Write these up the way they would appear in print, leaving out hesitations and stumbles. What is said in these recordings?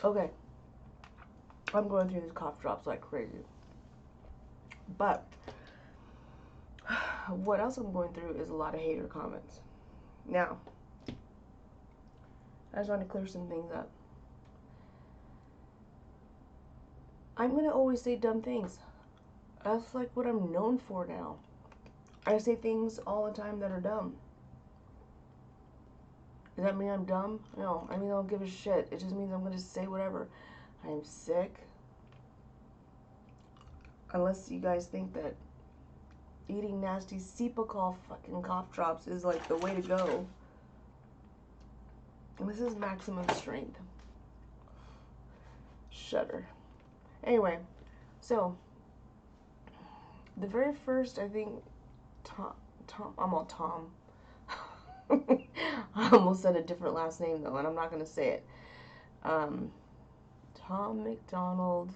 Okay, I'm going through these cough drops like crazy. But what else I'm going through is a lot of hater comments. Now, I just want to clear some things up. I'm going to always say dumb things. That's like what I'm known for now. I say things all the time that are dumb. Does that mean I'm dumb? No, I mean I don't give a shit. It just means I'm going to say whatever. I'm sick. Unless you guys think that eating nasty Cepacol fucking cough drops is like the way to go. This is maximum strength. Shudder. Anyway, so the very first, I think, I'm all Tom. I almost said a different last name though, and I'm not gonna say it. Tom McDonald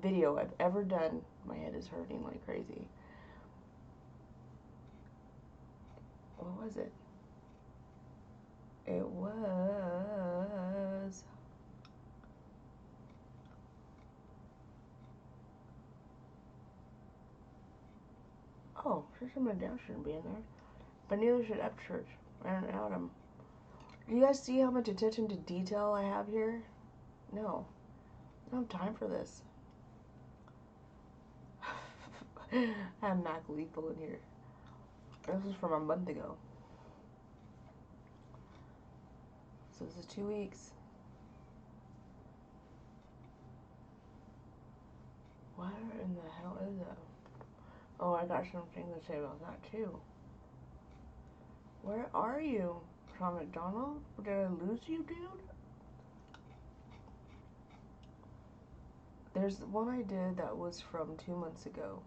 video I've ever done. My head is hurting like crazy. What was it? It was. Oh, Fisherman Down shouldn't be in there. But neither should Upchurch and Adam. Do you guys see how much attention to detail I have here? No. I don't have time for this. I have Mac Lethal in here. This is from a month ago. So this is 2 weeks. What in the hell is that? Oh, I got something to say about that too. Where are you, Tom McDonald? Did I lose you, dude? There's one I did that was from 2 months ago.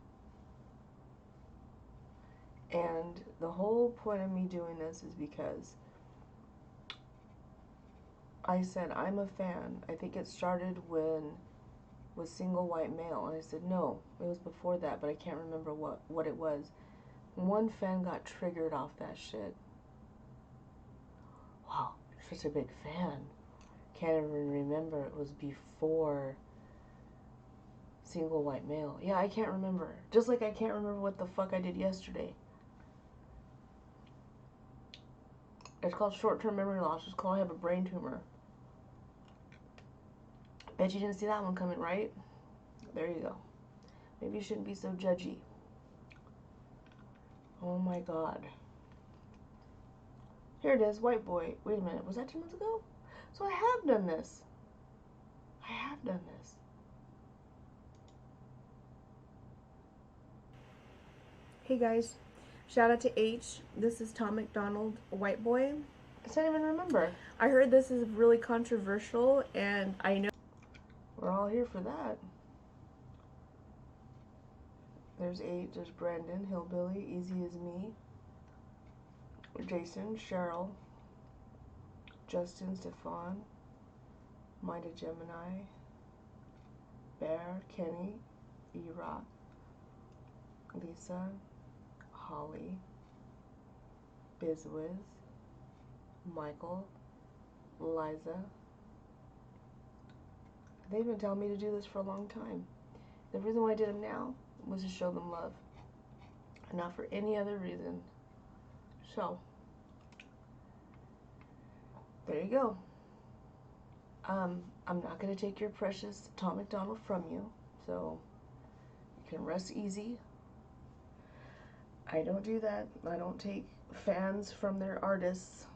And the whole point of me doing this is because I said I'm a fan. I think it started when was single white male, and I said no, it was before that, but I can't remember what it was. One fan got triggered off that shit. Wow, you're such a big fan. Can't even remember it was before single white male. Yeah, I can't remember. Just like I can't remember what the fuck I did yesterday. It's called short-term memory loss. It's called I have a brain tumor. Bet you didn't see that one coming, right? There you go. Maybe you shouldn't be so judgy. Oh my god. Here it is, white boy. Wait a minute, was that 2 months ago? So I have done this. I have done this. Hey guys, shout out to H. This is Tom McDonald, white boy. I can't even remember. I heard this is really controversial, and I know we're all here for that. There's H, there's Brandon, Hillbilly, Easy as Me, Jason, Cheryl, Justin, Stefan, Mida Gemini, Bear, Kenny, E-Rock, Lisa, Holly, Bizwiz, Michael, Liza. They've been telling me to do this for a long time. The reason why I did them now was to show them love, not for any other reason. So, there you go. I'm not going to take your precious Tom McDonald from you, so you can rest easy. I don't do that. I don't take fans from their artists.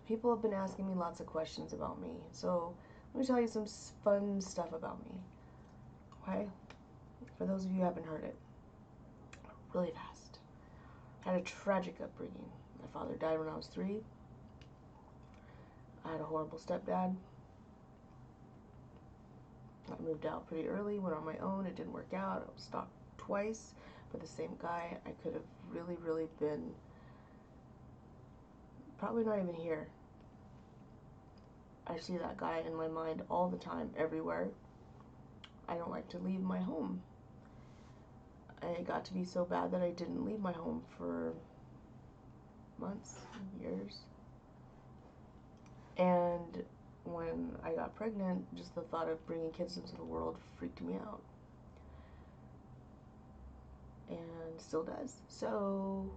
People have been asking me lots of questions about me, so let me tell you some fun stuff about me. Okay? For those of you who haven't heard it, really fast. I had a tragic upbringing. My father died when I was 3. I had a horrible stepdad. I moved out pretty early, went on my own. It didn't work out. I was stalked twice by the same guy. I could have really, really been probably not even here. I see that guy in my mind all the time, everywhere. I don't like to leave my home. I got to be so bad that I didn't leave my home for months, years. And when I got pregnant, just the thought of bringing kids into the world freaked me out. And still does. So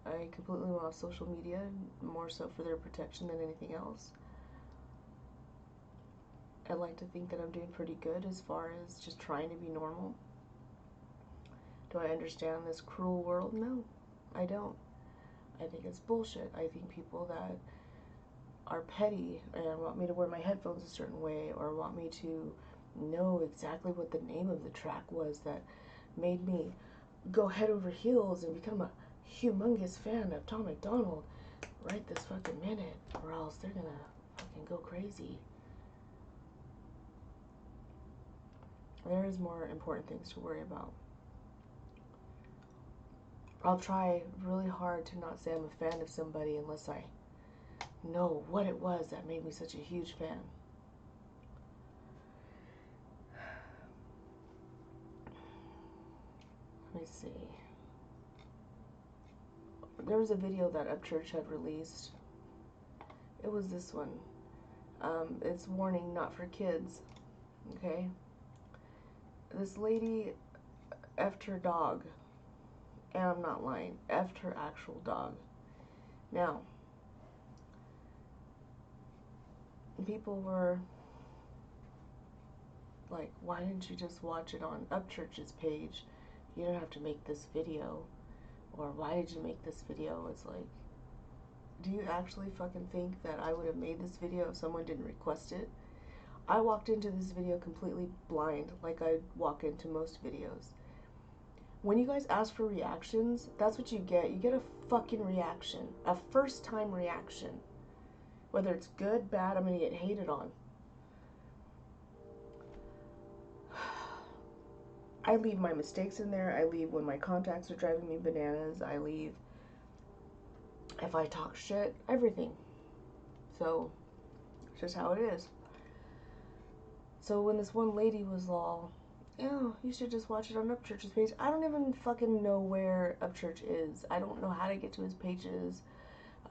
I completely went off social media, more so for their protection than anything else. I like to think that I'm doing pretty good as far as just trying to be normal. Do I understand this cruel world? No, I don't. I think it's bullshit. I think people that are petty and want me to wear my headphones a certain way or want me to know exactly what the name of the track was that made me go head over heels and become a humongous fan of Tom MacDonald right this fucking minute, or else they're gonna fucking go crazy. There is more important things to worry about. I'll try really hard to not say I'm a fan of somebody unless I know what it was that made me such a huge fan. Let me see. There was a video that Upchurch had released. It was this one. It's warning, not for kids. Okay? This lady effed her dog. And I'm not lying. Effed her actual dog. Now, people were like, why didn't you just watch it on Upchurch's page? You don't have to make this video. Or why did you make this video? It's like, do you actually fucking think that I would have made this video if someone didn't request it? I walked into this video completely blind, like I walk into most videos. When you guys ask for reactions, that's what you get. You get a fucking reaction. A first time reaction. Whether it's good, bad, I'm gonna get hated on. I leave my mistakes in there. I leave when my contacts are driving me bananas. I leave if I talk shit, everything. So, it's just how it is. So when this one lady was all, yeah, you should just watch it on Upchurch's page. I don't even fucking know where Upchurch is. I don't know how to get to his pages.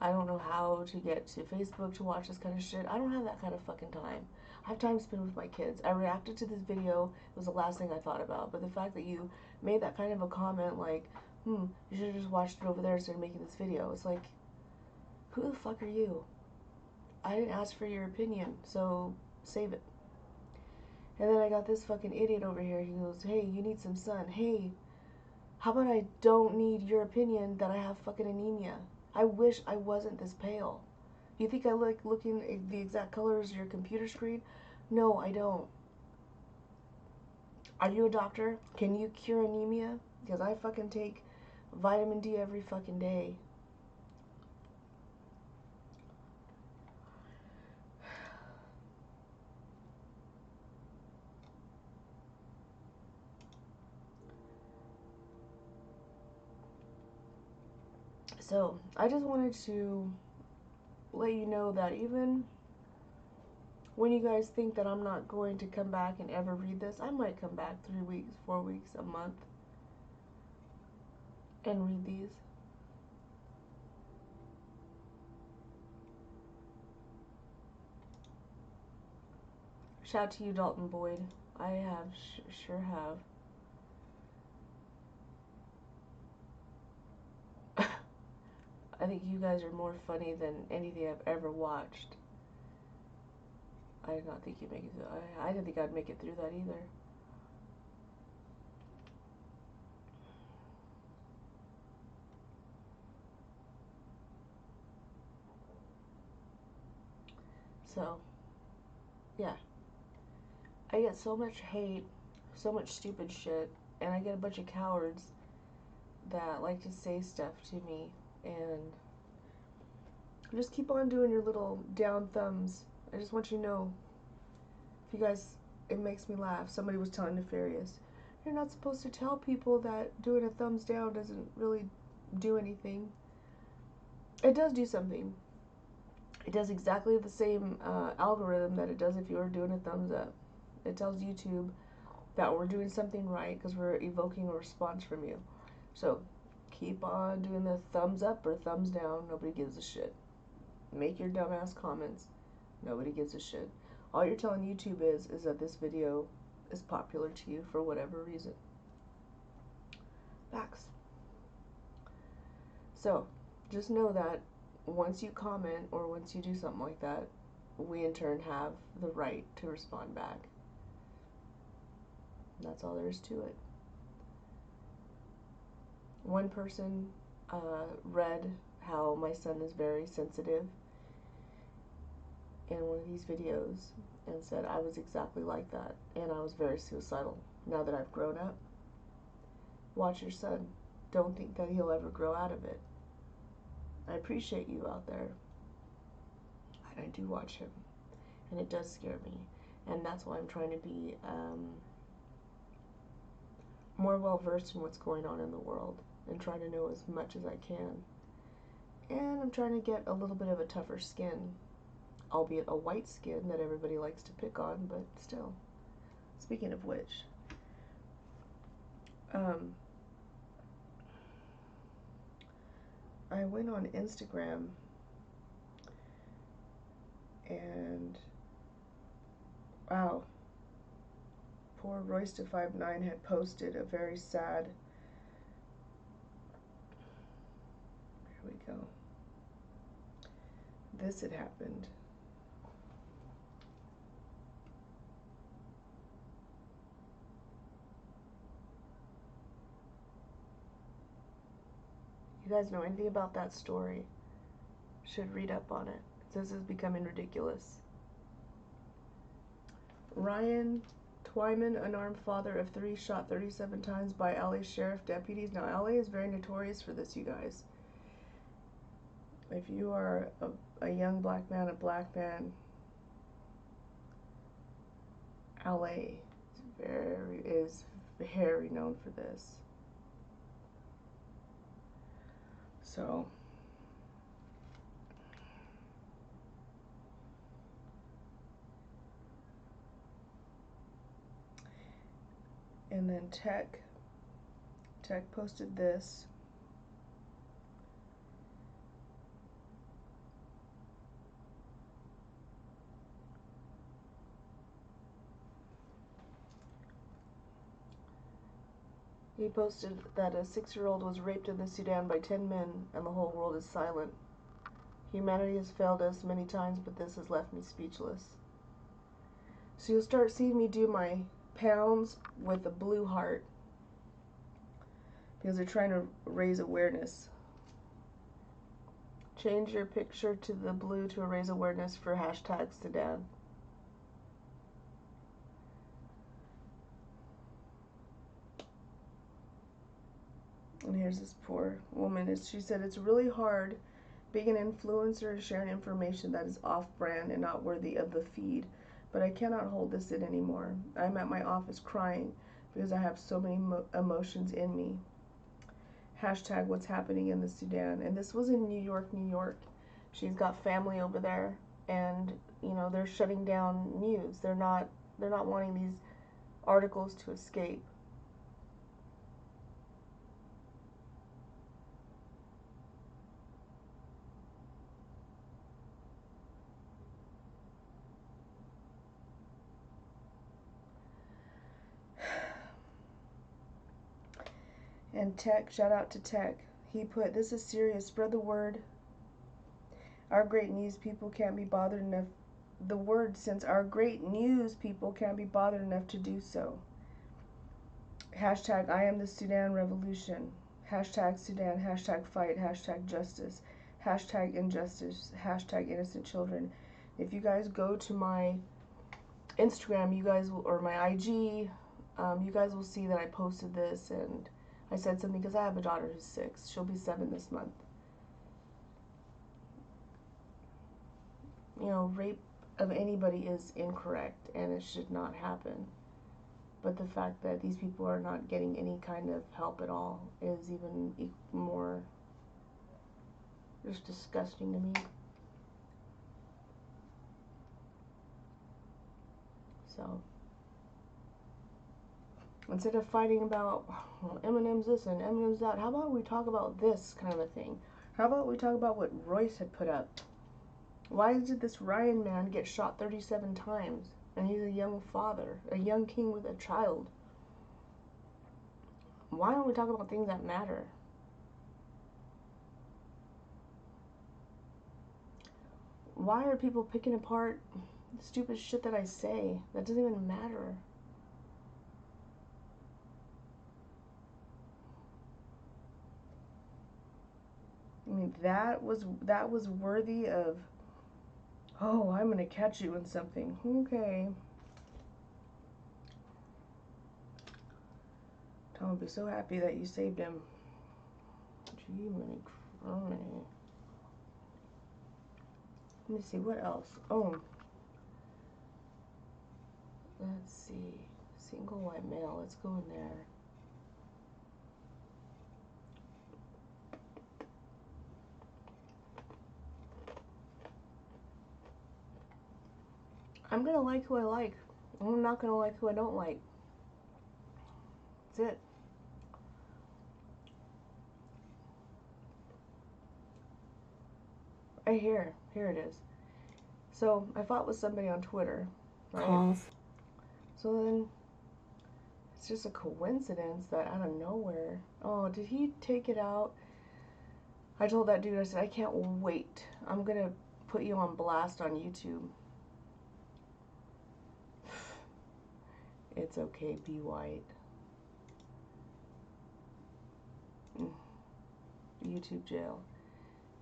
I don't know how to get to Facebook to watch this kind of shit. I don't have that kind of fucking time. I have time to spend with my kids. I reacted to this video. It was the last thing I thought about. But the fact that you made that kind of a comment like, you should have just watched it over there instead of making this video. It's like, who the fuck are you? I didn't ask for your opinion, so save it. And then I got this fucking idiot over here. He goes, hey, you need some sun. Hey, how about I don't need your opinion that I have fucking anemia? I wish I wasn't this pale. You think I look looking the exact color as your computer screen? No, I don't. Are you a doctor? Can you cure anemia? Because I fucking take vitamin D every fucking day. So, I just wanted to let you know that even when you guys think that I'm not going to come back and ever read this, I might come back 3 weeks, 4 weeks, a month and read these. Shout out to you, Dalton Boyd. I have, sure have. I think you guys are more funny than anything I've ever watched. I did not think you'd make it through. I didn't think I'd make it through that either. So, yeah. I get so much hate, so much stupid shit, and I get a bunch of cowards that like to say stuff to me, and just keep on doing your little down thumbs. I just want you to know, if you guys, it makes me laugh. Somebody was telling Nefarious, you're not supposed to tell people that doing a thumbs down doesn't really do anything. It does do something. It does exactly the same algorithm that it does if you were doing a thumbs up. It tells YouTube that we're doing something right because we're evoking a response from you. So keep on doing the thumbs up or thumbs down. Nobody gives a shit. Make your dumbass comments. Nobody gives a shit. All you're telling YouTube is that this video is popular to you for whatever reason. Facts. So just know that once you comment or once you do something like that, we in turn have the right to respond back. That's all there is to it. One person read how my son is very sensitive in one of these videos and said I was exactly like that and I was very suicidal. Now that I've grown up, watch your son. Don't think that he'll ever grow out of it. I appreciate you out there. And I do watch him. And it does scare me. And that's why I'm trying to be more well-versed in what's going on in the world and trying to know as much as I can. And I'm trying to get a little bit of a tougher skin, albeit a white skin that everybody likes to pick on, but still. Speaking of which, I went on Instagram and wow, poor Roysta59 had posted a very sad, here we go, this had happened. You guys know anything about that story, should read up on it. This is becoming ridiculous. Ryan Twyman, unarmed father of 3, shot 37 times by LA sheriff deputies. Now, LA is very notorious for this, you guys. If you are a young black man, LA is very known for this. So, and then Tech posted this. He posted that a 6-year-old was raped in the Sudan by 10 men and the whole world is silent. Humanity has failed us many times, but this has left me speechless. So you'll start seeing me do my pounds with a blue heart because they're trying to raise awareness. Change your picture to the blue to raise awareness for hashtag Sudan. And here's this poor woman. She said, it's really hard being an influencer and sharing information that is off-brand and not worthy of the feed. But I cannot hold this in anymore. I'm at my office crying because I have so many emotions in me. Hashtag what's happening in the Sudan. And this was in New York, New York. She's got family over there, and you know they're shutting down news. They're not wanting these articles to escape. And Tech, shout out to Tech. He put, this is serious, spread the word. Our great news people can't be bothered enough. The word, since our great news people can't be bothered enough to do so. Hashtag I am the Sudan revolution. Hashtag Sudan, hashtag fight, hashtag justice, hashtag injustice, hashtag innocent children. If you guys go to my Instagram, you guys will, or my IG, you guys will see that I posted this, and I said something because I have a daughter who's 6. She'll be 7 this month. You know, rape of anybody is incorrect and it should not happen. But the fact that these people are not getting any kind of help at all is even more just disgusting to me. So, Instead of fighting about Eminem's this and Eminem's that, how about we talk about this kind of a thing? How about we talk about what Royce had put up? Why did this Ryan man get shot 37 times? And he's a young father, a young king with a child. Why don't we talk about things that matter? Why are people picking apart the stupid shit that I say? That doesn't even matter. I mean, that was worthy of, oh, I'm gonna catch you in something. Okay. Tom will be so happy that you saved him. Gee, many crony. Let me see, what else? Oh. Let's see. Single white male. Let's go in there. I'm gonna like who I like. I'm not gonna like who I don't like. That's it. Right here. Here it is. So, I fought with somebody on Twitter, right? Calls. So then, it's just a coincidence that out of nowhere, oh, did he take it out? I told that dude, I said, I can't wait. I'm gonna put you on blast on YouTube. It's okay, be white. YouTube jail.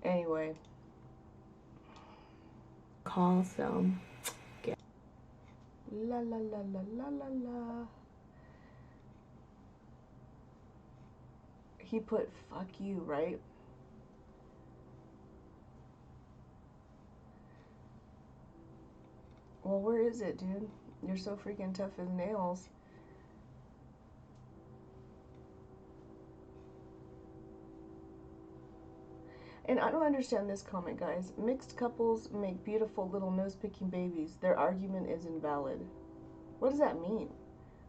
Anyway. Call, so. La la la la la la la. He put fuck you, right? Well, where is it, dude? You're so freaking tough as nails. And I don't understand this comment, guys. Mixed couples make beautiful little nose-picking babies. Their argument is invalid. What does that mean?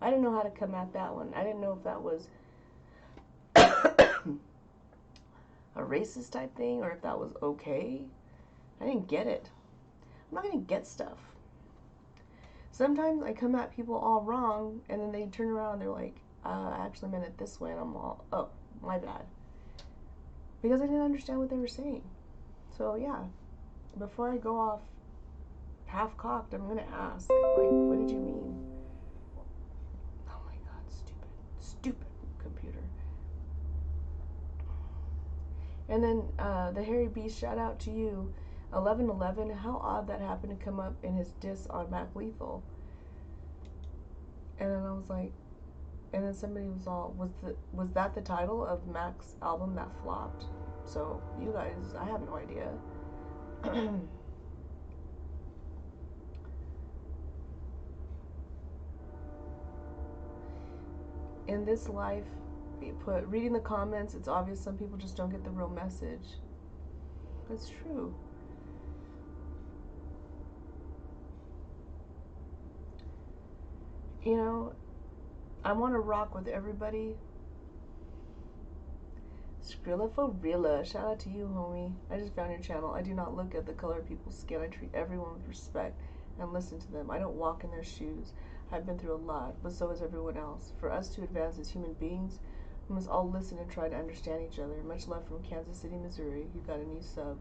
I didn't know how to come at that one. I didn't know if that was a racist type thing or if that was okay. I didn't get it. I'm not gonna get stuff. Sometimes I come at people all wrong and then they turn around and they're like, I actually meant it this way, and I'm all, oh, my bad. Because I didn't understand what they were saying. So yeah, before I go off half-cocked, I'm gonna ask, like, what did you mean? Oh my god, stupid computer. And then the Harry Beast, shout out to you. 1111, how odd that happened to come up in his diss on Mac Lethal. And then I was like, and then somebody was all, was that the title of Mac's album that flopped? So you guys, I have no idea. In this life, reading the comments, it's obvious some people just don't get the real message. That's true. You know, I want to rock with everybody. Skrilla for real. Shout out to you, homie. I just found your channel. I do not look at the color of people's skin. I treat everyone with respect and listen to them. I don't walk in their shoes. I've been through a lot, but so has everyone else. For us to advance as human beings, we must all listen and try to understand each other. Much love from Kansas City, Missouri. You got a new sub.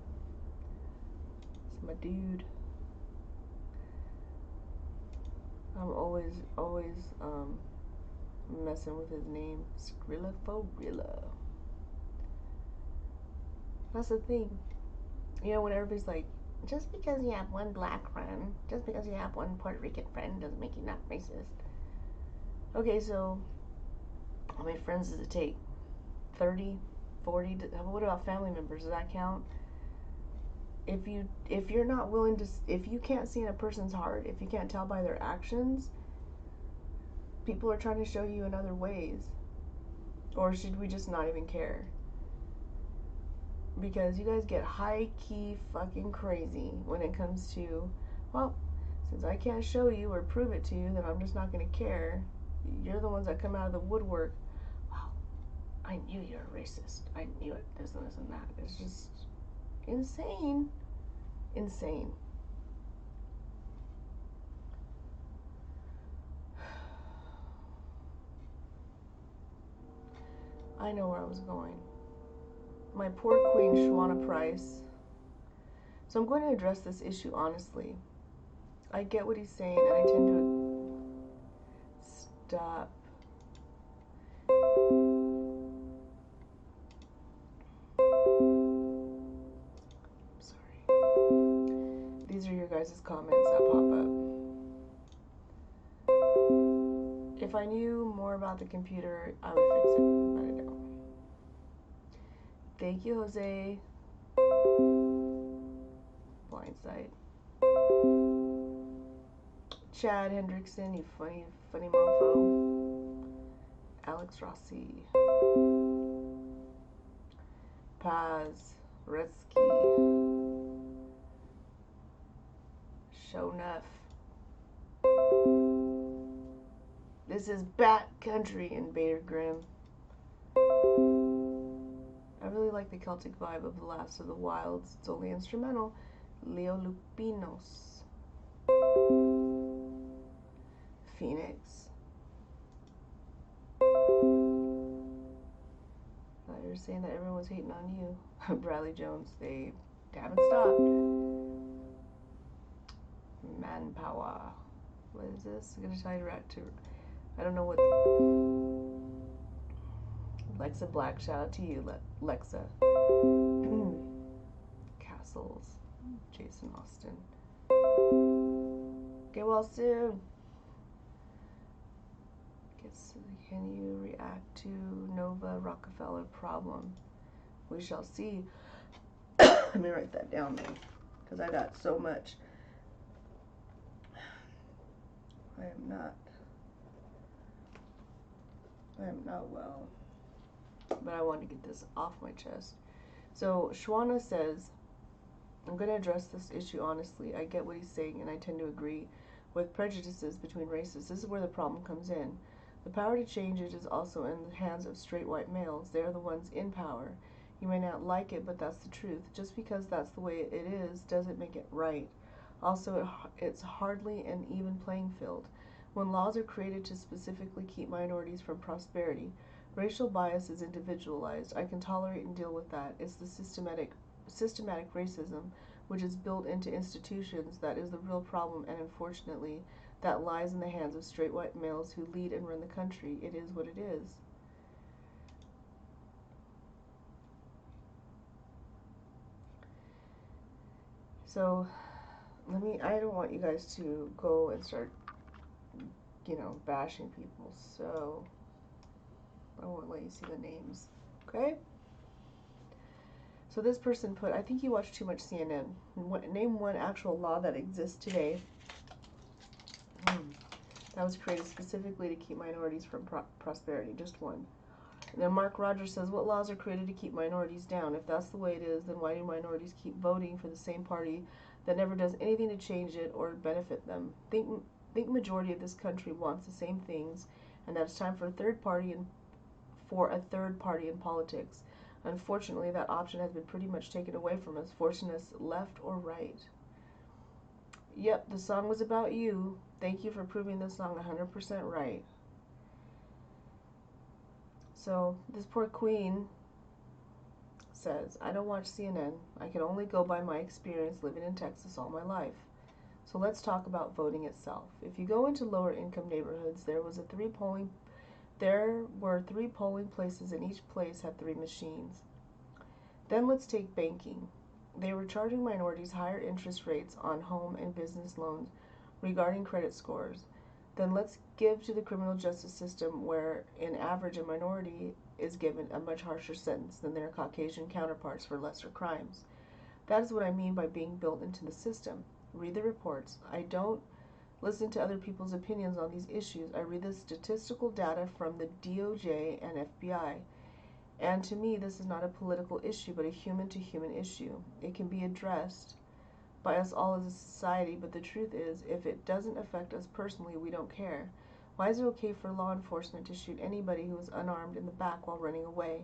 It's my dude. I'm always messing with his name. Skrilla for real. That's the thing. You know, when everybody's like, just because you have one black friend, just because you have one Puerto Rican friend doesn't make you not racist. Okay, so how many friends does it take? 30, 40? What about family members? Does that count? If you're not willing to, if you can't see in a person's heart, if you can't tell by their actions, people are trying to show you in other ways. Or should we just not even care? Because you guys get high-key fucking crazy when it comes to, well, since I can't show you or prove it to you, then I'm just not going to care. You're the ones that come out of the woodwork. Wow, I knew you're a racist. I knew it. This and that. It's just insane. Insane. I know where I was going. My poor queen, Shawana Price. So I'm going to address this issue honestly. I get what he's saying, and I tend to stop. Sorry. These are your guys' comments that pop up. If I knew more about the computer, I would fix it, but I don't. Thank you, Jose. Blindside. Chad Hendrickson, you funny mofo. Alex Rossi. Paz. Redsky. Shownuff. This is Bat Country in Bader Grimm. I really like the Celtic vibe of The Last of the Wilds. It's only instrumental. Leo Lupinos. Phoenix. Thought you were saying that everyone was hating on you. Bradley Jones, they haven't stopped. Manpower. What is this? I'm gonna tell you to I don't know what. Lexa Black, shout out to you, Lexa. Castles. Jason Austin. Get well soon. Can you react to Nova Rockefeller problem? We shall see. Let me write that down, man, because I got so much. I am not well, but I want to get this off my chest. So Shawana says, I'm going to address this issue honestly. I get what he's saying, and I tend to agree with prejudices between races. This is where the problem comes in. The power to change it is also in the hands of straight white males. They are the ones in power. You may not like it, but that's the truth. Just because that's the way it is doesn't make it right. Also, it's hardly an even playing field. When laws are created to specifically keep minorities from prosperity, racial bias is individualized. I can tolerate and deal with that. It's the systematic racism, which is built into institutions, that is the real problem, and unfortunately, that lies in the hands of straight white males who lead and run the country. It is what it is. So, I don't want you guys to go and start, bashing people, so I won't let you see the names, okay? So this person put, I think you watch too much CNN. Name one actual law that exists today that was created specifically to keep minorities from prosperity. Just one. And then Mark Rogers says, what laws are created to keep minorities down? If that's the way it is, then why do minorities keep voting for the same party that never does anything to change it or benefit them? Think majority of this country wants the same things, and that it's time for a third party in politics. Unfortunately, that option has been pretty much taken away from us, forcing us left or right. Yep, the song was about you. Thank you for proving the song 100% right. So, this poor queen says, I don't watch CNN. I can only go by my experience living in Texas all my life. So let's talk about voting itself. If you go into lower income neighborhoods, there were 3 polling places, and each place had 3 machines. Then let's take banking. They were charging minorities higher interest rates on home and business loans regarding credit scores. Then let's give to the criminal justice system, where in average a minority is given a much harsher sentence than their Caucasian counterparts for lesser crimes. That is what I mean by being built into the system. Read the reports. I don't listen to other people's opinions on these issues. I read the statistical data from the DOJ and FBI. And to me, this is not a political issue, but a human-to-human issue. It can be addressed by us all as a society, but the truth is, if it doesn't affect us personally, we don't care. Why is it okay for law enforcement to shoot anybody who is unarmed in the back while running away?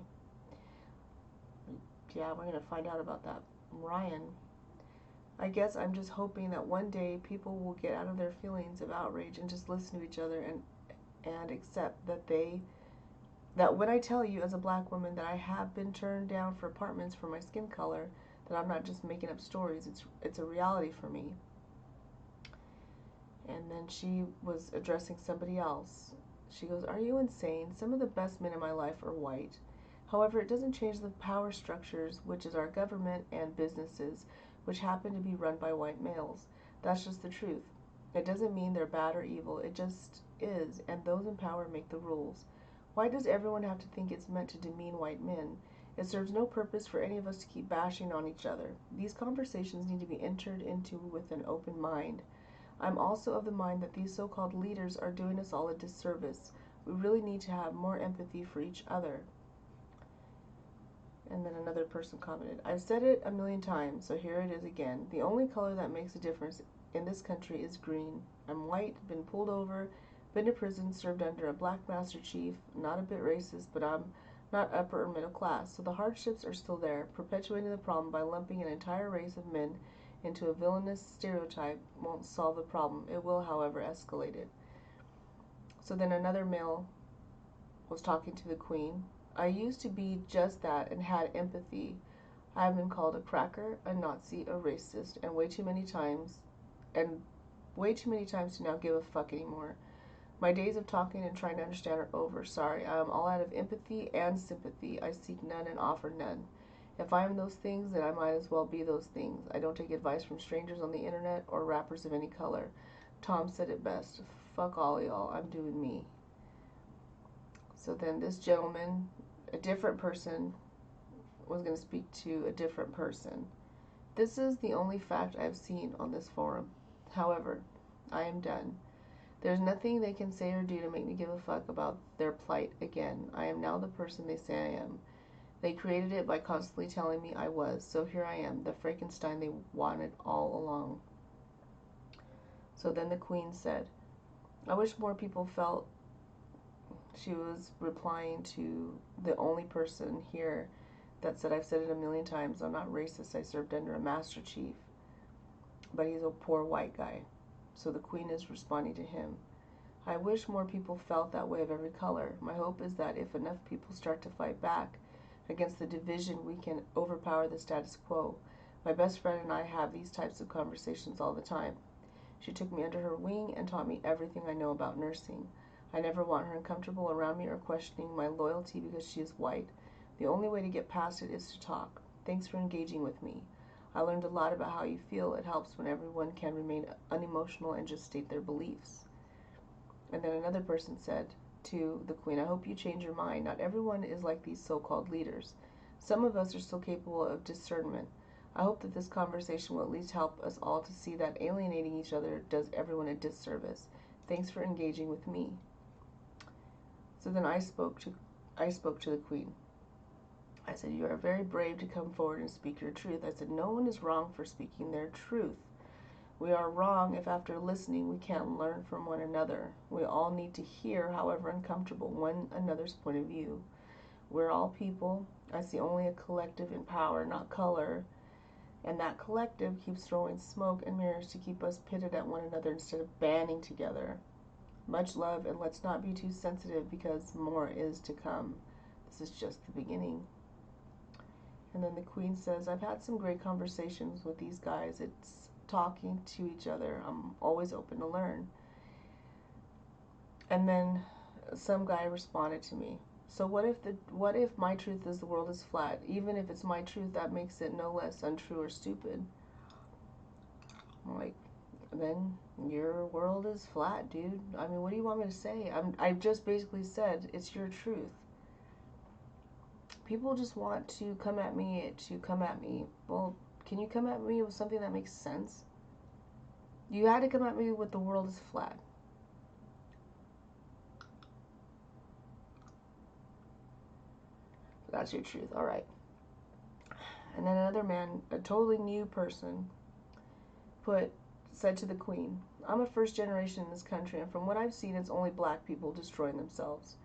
Yeah, we're going to find out about that. Ryan. I guess I'm just hoping that one day people will get out of their feelings of outrage and just listen to each other and accept that when I tell you as a black woman that I have been turned down for apartments for my skin color, that I'm not just making up stories. It's a reality for me. And then she was addressing somebody else. She goes, "Are you insane? Some of the best men in my life are white. However, it doesn't change the power structures, which is our government and businesses, which happen to be run by white males. That's just the truth. It doesn't mean they're bad or evil. It just is, and those in power make the rules. Why does everyone have to think it's meant to demean white men? It serves no purpose for any of us to keep bashing on each other. These conversations need to be entered into with an open mind. I'm also of the mind that these so-called leaders are doing us all a disservice. We really need to have more empathy for each other." And then another person commented, "I've said it a million times, so here it is again. The only color that makes a difference in this country is green. I'm white, been pulled over, been to prison, served under a black master chief, not a bit racist, but I'm not upper or middle class, so the hardships are still there. Perpetuating the problem by lumping an entire race of men into a villainous stereotype won't solve the problem. It will, however, escalate it." So then another male was talking to the queen. "I used to be just that and had empathy. I have been called a cracker, a Nazi, a racist, and way too many times to now give a fuck anymore. My days of talking and trying to understand are over. Sorry, I am all out of empathy and sympathy. I seek none and offer none. If I am those things, then I might as well be those things. I don't take advice from strangers on the internet or rappers of any color. Tom said it best. Fuck all y'all. I'm doing me." So then this gentleman, a different person, was going to speak to a different person. "This is the only fact I've seen on this forum. However, I am done. There's nothing they can say or do to make me give a fuck about their plight again. I am now the person they say I am. They created it by constantly telling me I was, so here I am, the Frankenstein they wanted all along." So then the queen said, "I wish more people felt," she was replying to the only person here that said, "I've said it a million times, I'm not racist, I served under a master chief, but he's a poor white guy." So the queen is responding to him, "I wish more people felt that way of every color. My hope is that if enough people start to fight back against the division, we can overpower the status quo. My best friend and I have these types of conversations all the time. She took me under her wing and taught me everything I know about nursing. I never want her uncomfortable around me or questioning my loyalty because she is white. The only way to get past it is to talk. Thanks for engaging with me. I learned a lot about how you feel. It helps when everyone can remain unemotional and just state their beliefs." And then another person said to the queen, "I hope you change your mind. Not everyone is like these so-called leaders. Some of us are still capable of discernment. I hope that this conversation will at least help us all to see that alienating each other does everyone a disservice. Thanks for engaging with me." So then I spoke to the queen. I said, "You are very brave to come forward and speak your truth." I said, "No one is wrong for speaking their truth. We are wrong if after listening we can't learn from one another. We all need to hear, however uncomfortable, one another's point of view. We're all people. I see only a collective in power, not color. And that collective keeps throwing smoke and mirrors to keep us pitted at one another instead of banding together. Much love, and let's not be too sensitive because more is to come. This is just the beginning." And then the queen says, "I've had some great conversations with these guys. It's talking to each other. I'm always open to learn." And then some guy responded to me, "So what if my truth is the world is flat? Even if it's my truth, that makes it no less untrue or stupid." I'm like, then your world is flat, dude. I mean, what do you want me to say? I just basically said it's your truth. People just want to come at me. Well, can you come at me with something that makes sense? You had to come at me with the world is flat. That's your truth. All right. And then another man, a totally new person, said to the queen, I'm a first generation in this country, and from what I've seen, it's only black people destroying themselves.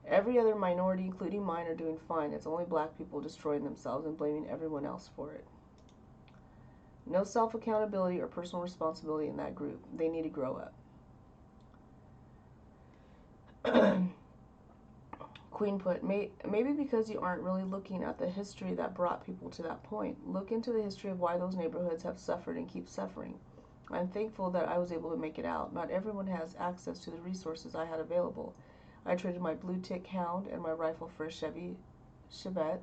Every other minority, including mine, are doing fine. It's only black people destroying themselves and blaming everyone else for it. No self-accountability or personal responsibility in that group. They need to grow up. Queen put, maybe because you aren't really looking at the history that brought people to that point. Look into the history of why those neighborhoods have suffered and keep suffering. I'm thankful that I was able to make it out. Not everyone has access to the resources I had available. I traded my blue tick hound and my rifle for a Chevy Chevette.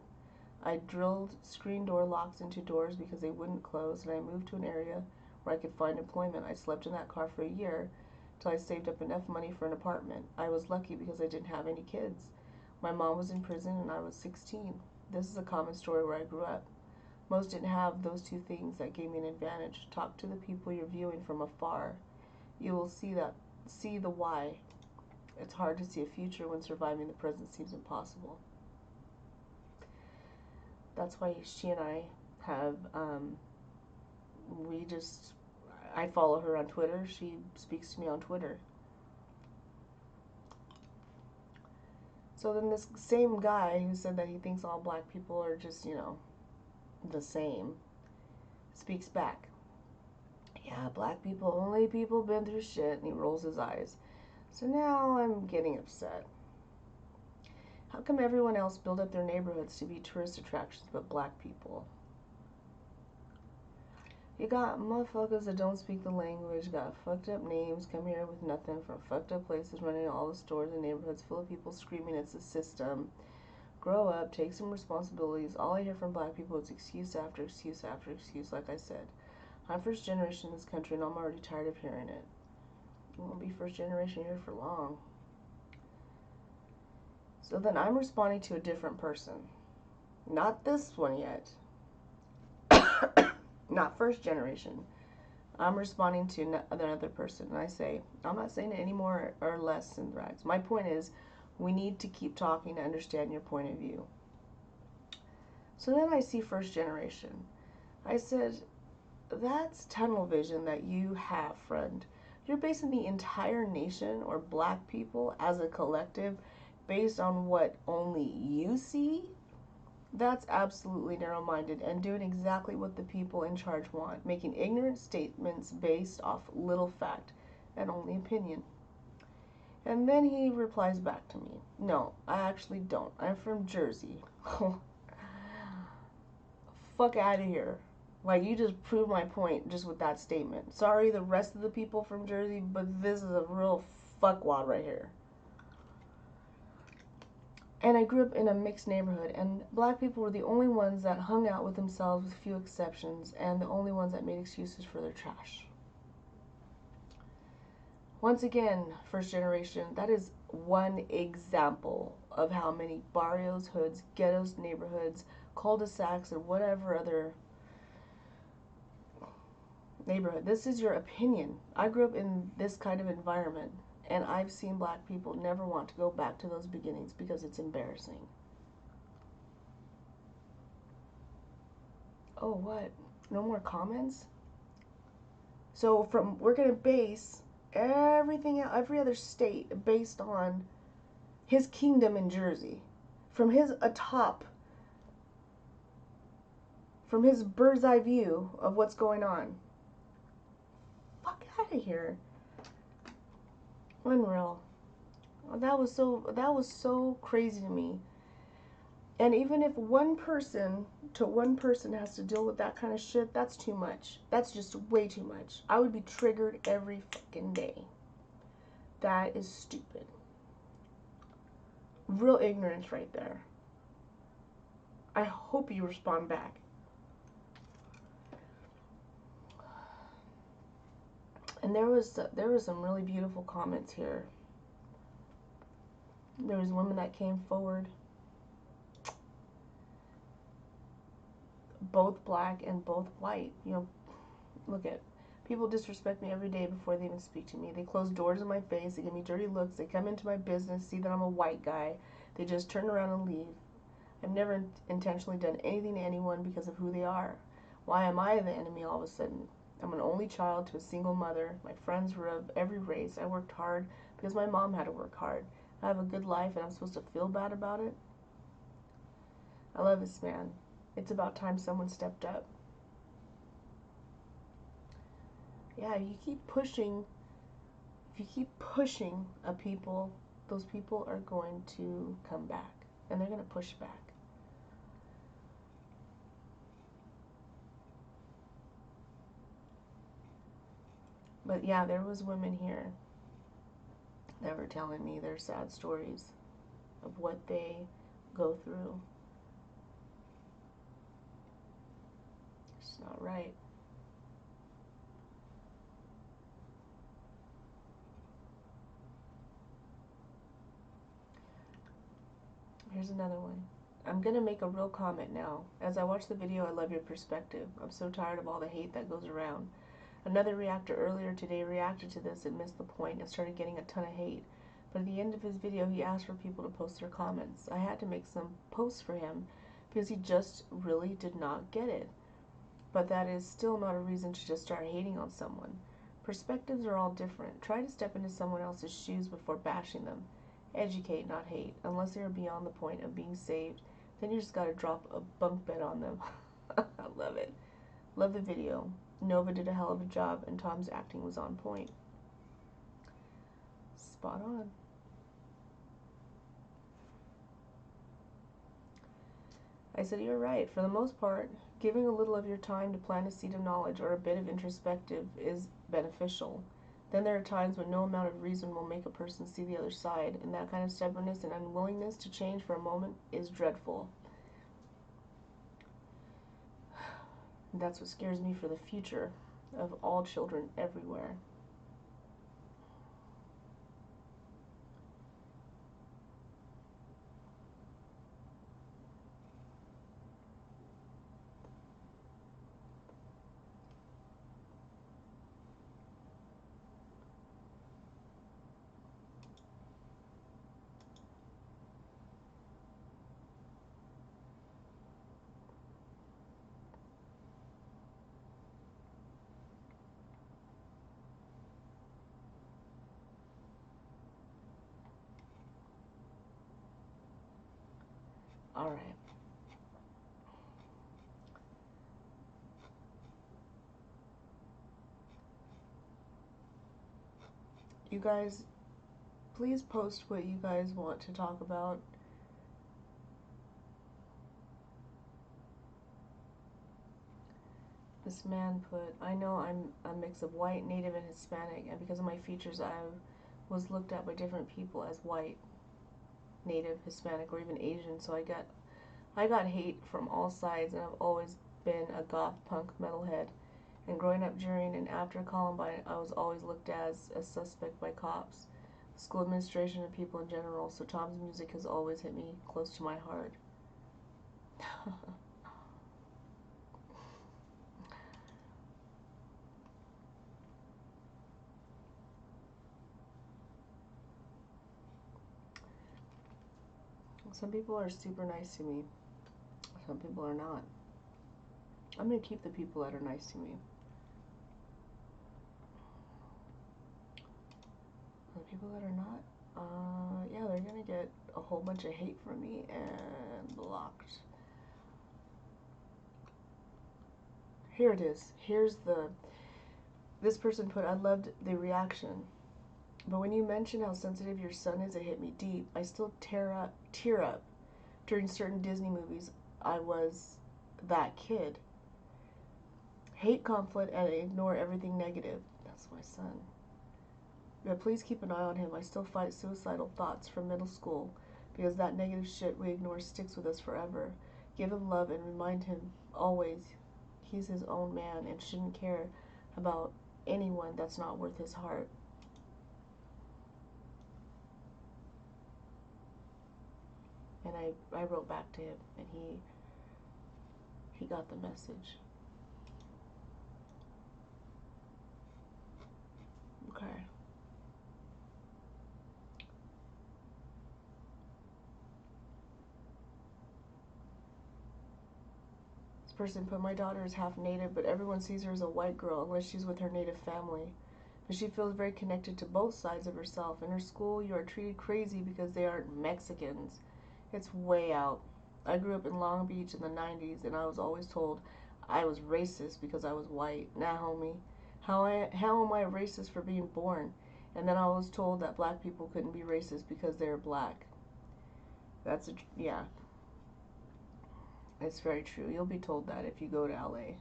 I drilled screen door locks into doors because they wouldn't close, and I moved to an area where I could find employment. I slept in that car for a year till I saved up enough money for an apartment. I was lucky because I didn't have any kids. My mom was in prison and I was 16. This is a common story where I grew up. Most didn't have those two things that gave me an advantage. Talk to the people you're viewing from afar. You will see the why. It's hard to see a future when surviving the present seems impossible. That's why she and I have, I follow her on Twitter. She speaks to me on Twitter. So then this same guy who said that he thinks all black people are just, the same, speaks back. Yeah, black people, only people been through shit, and he rolls his eyes. So now I'm getting upset. How come everyone else build up their neighborhoods to be tourist attractions but black people? You got motherfuckers that don't speak the language, got fucked up names, come here with nothing from fucked up places, running all the stores and neighborhoods full of people screaming it's the system. Grow up, take some responsibilities. All I hear from black people is excuse after excuse after excuse, like I said. I'm first generation in this country and I'm already tired of hearing it. You won't be first generation here for long. So then I'm responding to a different person. Not this one yet. Not first generation. I'm responding to another person. And I say, I'm not saying it any more or less than Rags. My point is, we need to keep talking to understand your point of view. So then I see first generation. I said, that's tunnel vision that you have, friend. You're basing the entire nation or black people as a collective based on what only you see. That's absolutely narrow-minded and doing exactly what the people in charge want, making ignorant statements based off little fact and only opinion. And then he replies back to me, no, I actually don't. I'm from Jersey. Fuck out of here. Like, you just proved my point just with that statement. Sorry, the rest of the people from Jersey, but this is a real fuckwad right here. And I grew up in a mixed neighborhood, and black people were the only ones that hung out with themselves with few exceptions, and the only ones that made excuses for their trash. Once again, first generation, that is one example of how many barrios, hoods, ghettos, neighborhoods, cul-de-sacs, and whatever other neighborhood. This is your opinion. I grew up in this kind of environment. And I've seen black people never want to go back to those beginnings because it's embarrassing. Oh, what? No more comments? So we're going to base everything, every other state based on his kingdom in Jersey. From his bird's eye view of what's going on. Fuck out of here. Unreal. That was so crazy to me. And even if one person has to deal with that kind of shit, that's too much. That's just way too much. I would be triggered every fucking day. That is stupid. Real ignorance right there. I hope you respond back. And there was some really beautiful comments here. There was a woman that came forward, both black and both white. Look at, people disrespect me every day before they even speak to me. They close doors in my face. They give me dirty looks. They come into my business, see that I'm a white guy. They just turn around and leave. I've never intentionally done anything to anyone because of who they are. Why am I the enemy all of a sudden? I'm an only child to a single mother. My friends were of every race. I worked hard because my mom had to work hard. I have a good life and I'm supposed to feel bad about it? I love this man. It's about time someone stepped up. Yeah, if you keep pushing a people, those people are going to come back. And they're going to push back. But yeah, there was women here that were telling me their sad stories of what they go through. It's not right. Here's another one. I'm gonna make a real comment now. As I watch the video, I love your perspective. I'm so tired of all the hate that goes around. Another reactor earlier today reacted to this and missed the point and started getting a ton of hate. But at the end of his video, he asked for people to post their comments. I had to make some posts for him because he just really did not get it. But that is still not a reason to just start hating on someone. Perspectives are all different. Try to step into someone else's shoes before bashing them. Educate, not hate. Unless they are beyond the point of being saved, then you just gotta drop a bunk bed on them. I love it. Love the video. Nova did a hell of a job, and Tom's acting was on point. Spot on. I said, you're right. For the most part, giving a little of your time to plant a seed of knowledge or a bit of introspective is beneficial. Then there are times when no amount of reason will make a person see the other side, and that kind of stubbornness and unwillingness to change for a moment is dreadful. And that's what scares me for the future of all children everywhere. All right. You guys, please post what you guys want to talk about. This man put, I know I'm a mix of white, native, and Hispanic, and because of my features, I was looked at by different people as white, native, Hispanic, or even Asian, so I got hate from all sides, and I've always been a goth punk metalhead. And growing up during and after Columbine, I was always looked at as a suspect by cops, school administration, and people in general, so Tom's music has always hit me close to my heart. Some people are super nice to me. Some people are not. I'm going to keep the people that are nice to me. The people that are not, yeah, they're going to get a whole bunch of hate from me and blocked. Here it is. This person put, I loved the reaction. But when you mention how sensitive your son is, it hit me deep. I still tear up during certain Disney movies. I was that kid. Hate conflict and ignore everything negative. That's my son. But please keep an eye on him. I still fight suicidal thoughts from middle school because that negative shit we ignore sticks with us forever. Give him love and remind him always he's his own man and shouldn't care about anyone that's not worth his heart. And I wrote back to him, and he got the message. Okay. This person put, my daughter is half native, but everyone sees her as a white girl unless she's with her native family. But she feels very connected to both sides of herself. In her school, you are treated crazy because they aren't Mexicans. It's way out. I grew up in Long Beach in the 90s, and I was always told I was racist because I was white. Nah, homie. How am I a racist for being born? And then I was told that black people couldn't be racist because they're black. Yeah. It's very true. You'll be told that if you go to LA.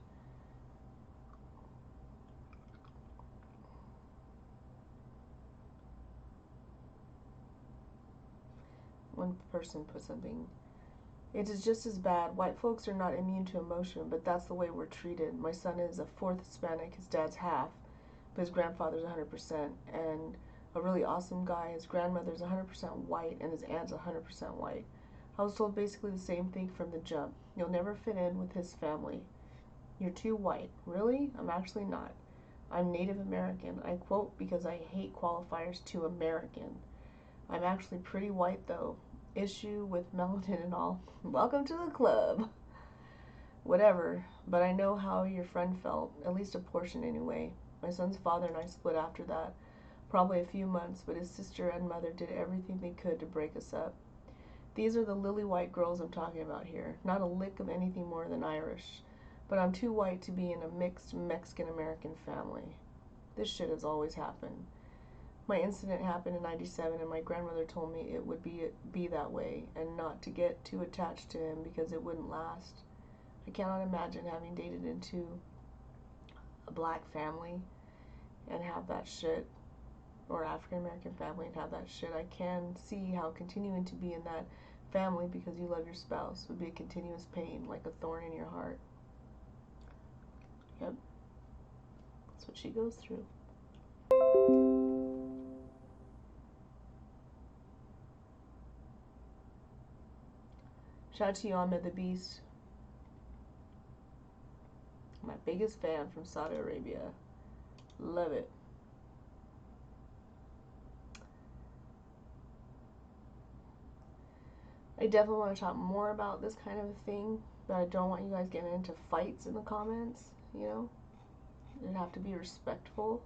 One person put something. It is just as bad. White folks are not immune to emotion, but that's the way we're treated. My son is a fourth Hispanic. His dad's half, but his grandfather's 100%. And a really awesome guy. His grandmother's 100% white, and his aunt's 100% white. I was told basically the same thing from the jump. You'll never fit in with his family. You're too white. Really? I'm actually not. I'm Native American. I quote because I hate qualifiers to American. I'm actually pretty white though. Issue with melanin and all. Welcome to the club. Whatever, but I know how your friend felt, at least a portion anyway. My son's father and I split after that. Probably a few months, but his sister and mother did everything they could to break us up. These are the lily white girls I'm talking about here. Not a lick of anything more than Irish. But I'm too white to be in a mixed Mexican-American family. This shit has always happened. My incident happened in 97 and my grandmother told me it would be that way and not to get too attached to him because it wouldn't last. I cannot imagine having dated into a black family and have that shit, or African-American family and have that shit. I can see how continuing to be in that family because you love your spouse would be a continuous pain, like a thorn in your heart. Yep. That's what she goes through. Shout out to you, Ahmed the Beast. My biggest fan from Saudi Arabia. Love it. I definitely want to talk more about this kind of a thing, but I don't want you guys getting into fights in the comments, you know? It'd have to be respectful.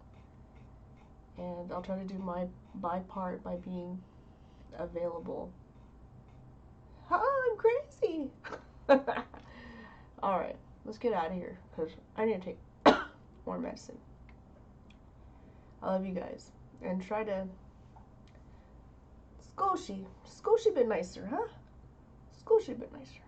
And I'll try to do my part by being available. Oh, I'm crazy! Alright, let's get out of here, because I need to take more medicine. I love you guys. And try to Skoshi a bit nicer, huh? Skoshi a bit nicer.